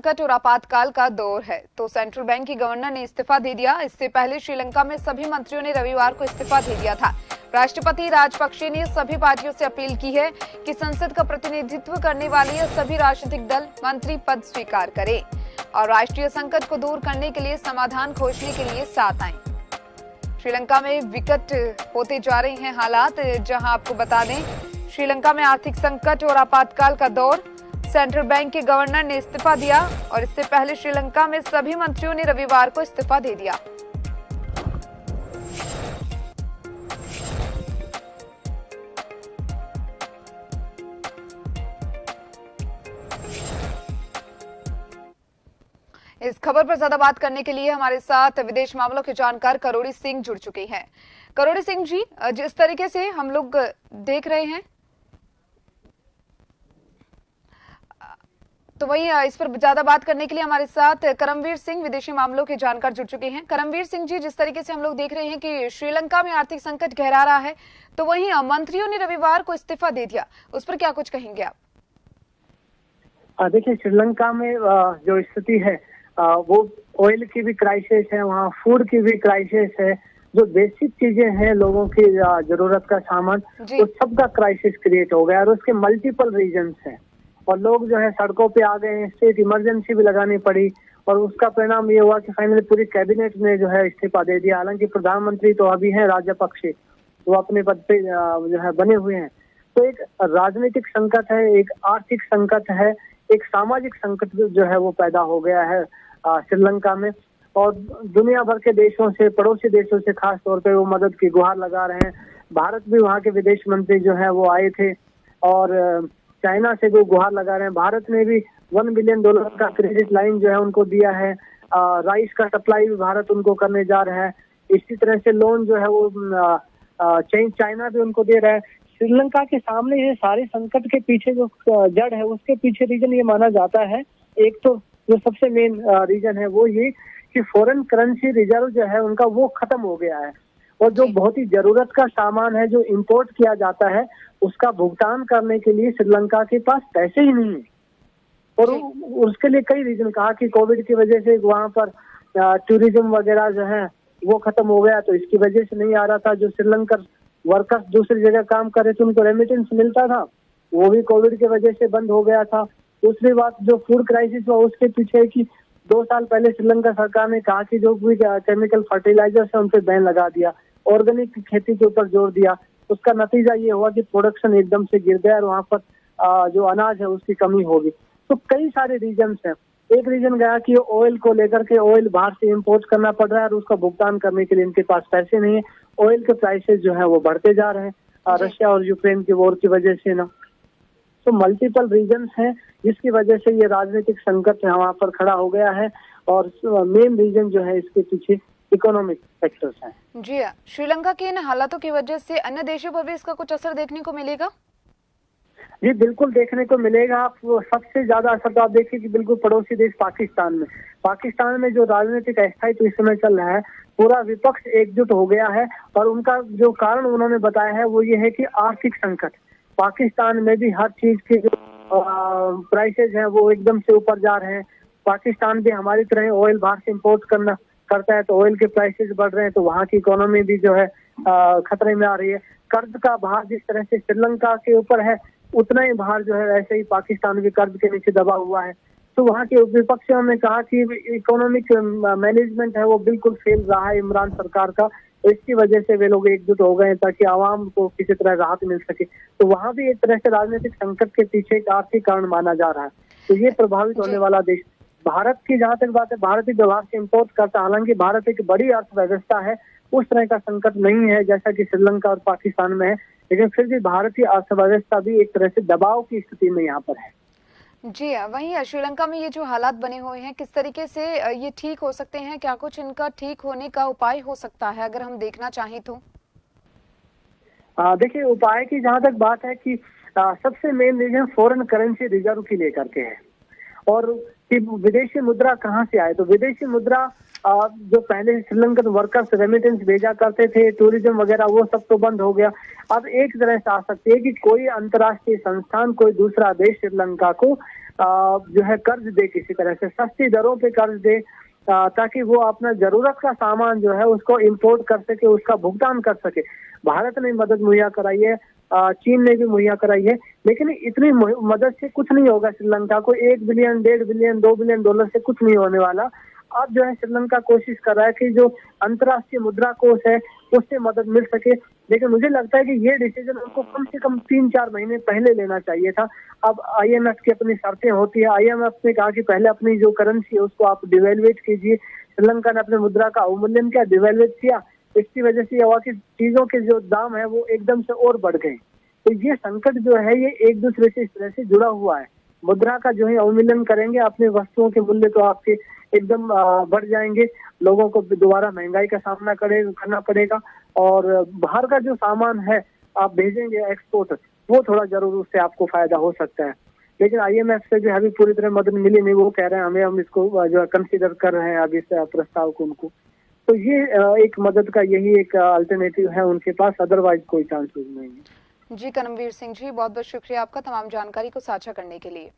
संकट और आपातकाल का दौर है तो सेंट्रल बैंक की गवर्नर ने इस्तीफा दे दिया। इससे पहले श्रीलंका में सभी मंत्रियों ने रविवार को इस्तीफा दे दिया था। राष्ट्रपति राजपक्षे ने सभी पार्टियों से अपील की है कि संसद का प्रतिनिधित्व करने वाले सभी राजनीतिक दल मंत्री पद स्वीकार करें और राष्ट्रीय संकट को दूर करने के लिए समाधान खोजने के लिए साथ आएं। श्रीलंका में विकट होते जा रहे हैं हालात, जहां आपको बता दें श्रीलंका में आर्थिक संकट और आपातकाल का दौर। सेंट्रल बैंक के गवर्नर ने इस्तीफा दिया और इससे पहले श्रीलंका में सभी मंत्रियों ने रविवार को इस्तीफा दे दिया। इस खबर पर ज्यादा बात करने के लिए हमारे साथ विदेश मामलों के जानकार करोड़ी सिंह जुड़ चुके हैं। करोड़ी सिंह जी, जिस तरीके से हम लोग देख रहे हैं तो वही इस पर ज्यादा बात करने के लिए हमारे साथ करमवीर सिंह विदेशी मामलों के जानकार जुड़ चुके हैं। करमवीर सिंह जी, जिस तरीके से हम लोग देख रहे हैं कि श्रीलंका में आर्थिक संकट गहरा रहा है तो वहीं मंत्रियों ने रविवार को इस्तीफा दे दिया, उस पर क्या कुछ कहेंगे आप? देखिए, श्रीलंका में जो स्थिति है वो ऑयल की भी क्राइसिस है, वहाँ फूड की भी क्राइसिस है। जो बेसिक चीजें हैं लोगों की जरूरत का सामान, तो सबका क्राइसिस क्रिएट हो गया और उसके मल्टीपल रीजंस हैं और लोग जो है सड़कों पे आ गए हैं। स्टेट इमरजेंसी भी लगानी पड़ी और उसका परिणाम ये हुआ कि फाइनली पूरी कैबिनेट ने जो है इस्तीफा दे दिया। हालांकि प्रधानमंत्री तो अभी हैं राजपक्षे, वो अपने पद पे जो है बने हुए हैं। तो एक राजनीतिक संकट है, एक आर्थिक संकट है, एक सामाजिक संकट जो है वो पैदा हो गया है श्रीलंका में। और दुनिया भर के देशों से, पड़ोसी देशों से खास तौर पे वो मदद की गुहार लगा रहे हैं। भारत भी, वहाँ के विदेश मंत्री जो है वो आए थे और चाइना से भी गुहार लगा रहे हैं। भारत ने भी $1 बिलियन का क्रेडिट लाइन जो है उनको दिया है। राइस का सप्लाई भी भारत उनको करने जा रहा है। इसी तरह से लोन जो है वो चाइना भी उनको दे रहा है। श्रीलंका के सामने ये सारे संकट के पीछे जो जड़ है, उसके पीछे रीजन ये माना जाता है, एक तो जो सबसे मेन रीजन है वो ये कि फॉरेन करेंसी रिजर्व जो है उनका वो खत्म हो गया है और जो बहुत ही जरूरत का सामान है जो इंपोर्ट किया जाता है उसका भुगतान करने के लिए श्रीलंका के पास पैसे ही नहीं है। और उसके लिए कई रीजन कहा कि कोविड की वजह से वहाँ पर टूरिज्म वगैरह जो है वो खत्म हो गया, तो इसकी वजह से नहीं आ रहा था। जो श्रीलंकन वर्कर्स दूसरी जगह काम कर रहे थे उनको रेमिटेंस मिलता था, वो भी कोविड की वजह से बंद हो गया था। दूसरी बात, जो फूड क्राइसिस हुआ उसके पीछे कि 2 साल पहले श्रीलंका सरकार ने कहा कि जो भी केमिकल फर्टिलाइजर्स है उन पर बैन लगा दिया, ऑर्गेनिक खेती के ऊपर जोर दिया। उसका नतीजा ये हुआ कि प्रोडक्शन एकदम से गिर गया और वहाँ पर जो अनाज है उसकी कमी होगी। तो कई सारे रीजन्स हैं। एक रीजन गया कि ऑयल को लेकर के ऑयल बाहर से इंपोर्ट करना पड़ रहा है और उसका भुगतान करने के लिए इनके पास पैसे नहीं है। ऑयल के प्राइसेस जो है वो बढ़ते जा रहे हैं रशिया और यूक्रेन की वॉर की वजह से ना। तो मल्टीपल रीजन्स हैं जिसकी वजह से ये राजनीतिक संकट वहाँ पर खड़ा हो गया है और मेन रीजन जो है इसके पीछे इकोनॉमिक फैक्टर्स हैं। जी हाँ, श्रीलंका के इन हालातों की वजह से अन्य देशों पर भी इसका कुछ असर देखने को मिलेगा? जी बिल्कुल देखने को मिलेगा। आप सबसे ज्यादा असर तो आप देखिए कि बिल्कुल पड़ोसी देश पाकिस्तान में जो राजनीतिक अस्थायित्व इस समय चल रहा है, पूरा विपक्ष एकजुट हो गया है और उनका जो कारण उन्होंने बताया है वो ये है कि आर्थिक संकट। पाकिस्तान में भी हर चीज के जो प्राइसेज हैं वो एकदम से ऊपर जा रहे हैं। पाकिस्तान भी हमारी तरह ऑयल बाहर से इम्पोर्ट करता है तो ऑयल के प्राइसेस बढ़ रहे हैं, तो वहाँ की इकोनॉमी भी जो है खतरे में आ रही है। कर्ज का भार जिस तरह से श्रीलंका के ऊपर है उतना ही भार जो है वैसे ही पाकिस्तान भी कर्ज के नीचे दबा हुआ है। तो वहाँ के विपक्षियों ने कहा कि इकोनॉमिक मैनेजमेंट है वो बिल्कुल फेल रहा है इमरान सरकार का, इसकी वजह से वे लोग एकजुट हो गए ताकि आवाम को किसी तरह राहत मिल सके। तो वहाँ भी एक तरह से राजनीतिक संकट के पीछे एक आर्थिक कारण माना जा रहा है। तो ये प्रभावित होने वाला देश भारत की जहाँ तक बात है, भारत ही व्यवहार से इम्पोर्ट करता, हालांकि भारत एक बड़ी अर्थव्यवस्था है, उस तरह का संकट नहीं है जैसा कि श्रीलंका और पाकिस्तान में है, लेकिन फिर भी भारतीय अर्थव्यवस्था भी एक तरह से दबाव की स्थिति में यहाँ पर है। जी, वहीं श्रीलंका में ये जो हालात बने हुए हैं किस तरीके से ये ठीक हो सकते हैं? क्या कुछ इनका ठीक होने का उपाय हो सकता है अगर हम देखना चाहें तो? देखिए, उपाय की जहाँ तक बात है कि सबसे main reason foreign currency reserve की लेकर के है और कि विदेशी मुद्रा कहाँ से आए। तो विदेशी मुद्रा जो पहले श्रीलंकन वर्कर्स रेमिटेंस भेजा करते थे, टूरिज्म वगैरह वो सब तो बंद हो गया। अब एक तरह से आ सकती है कि कोई अंतर्राष्ट्रीय संस्थान, कोई दूसरा देश श्रीलंका को जो है कर्ज दे, किसी तरह से सस्ती दरों पे कर्ज दे, ताकि वो अपना जरूरत का सामान जो है उसको इंपोर्ट कर सके, उसका भुगतान कर सके। भारत ने मदद मुहैया कराई है, चीन ने भी मुहैया कराई है, लेकिन इतनी मदद से कुछ नहीं होगा। श्रीलंका को 1 बिलियन, 1.5 बिलियन, 2 बिलियन डॉलर से कुछ नहीं होने वाला। अब जो है श्रीलंका कोशिश कर रहा है कि जो अंतर्राष्ट्रीय मुद्रा कोष है उससे मदद मिल सके, लेकिन मुझे लगता है कि ये डिसीजन उनको कम से कम 3-4 महीने पहले लेना चाहिए था। अब IMF की अपनी शर्तें होती है, IMF ने कहा कि पहले अपनी जो करेंसी है उसको आप डिवेल्युएट कीजिए। श्रीलंका ने अपने मुद्रा का अवमूल्यन किया, डिवेल्युएट किया, इसकी वजह से हुआ कि चीजों के जो दाम है वो एकदम से और बढ़ गए। तो ये संकट जो है ये एक दूसरे से इस तरह से जुड़ा हुआ है। मुद्रा का जो है अवमूल्यन करेंगे, अपने वस्तुओं के मूल्य तो आपके एकदम बढ़ जाएंगे, लोगों को दोबारा महंगाई का सामना करना पड़ेगा, और बाहर का जो सामान है आप भेजेंगे एक्सपोर्ट, वो थोड़ा जरूर उससे आपको फायदा हो सकता है। लेकिन IMF से जो अभी पूरी तरह मदद मिली नहीं, वो कह रहे हैं हम इसको जो है कंसीडर कर रहे हैं अभी इस प्रस्ताव को उनको। तो ये एक मदद का यही एक अल्टरनेटिव है उनके पास, अदरवाइज कोई चांसेस नहीं है। जी कर्मवीर सिंह जी, बहुत बहुत शुक्रिया आपका तमाम जानकारी को साझा करने के लिए।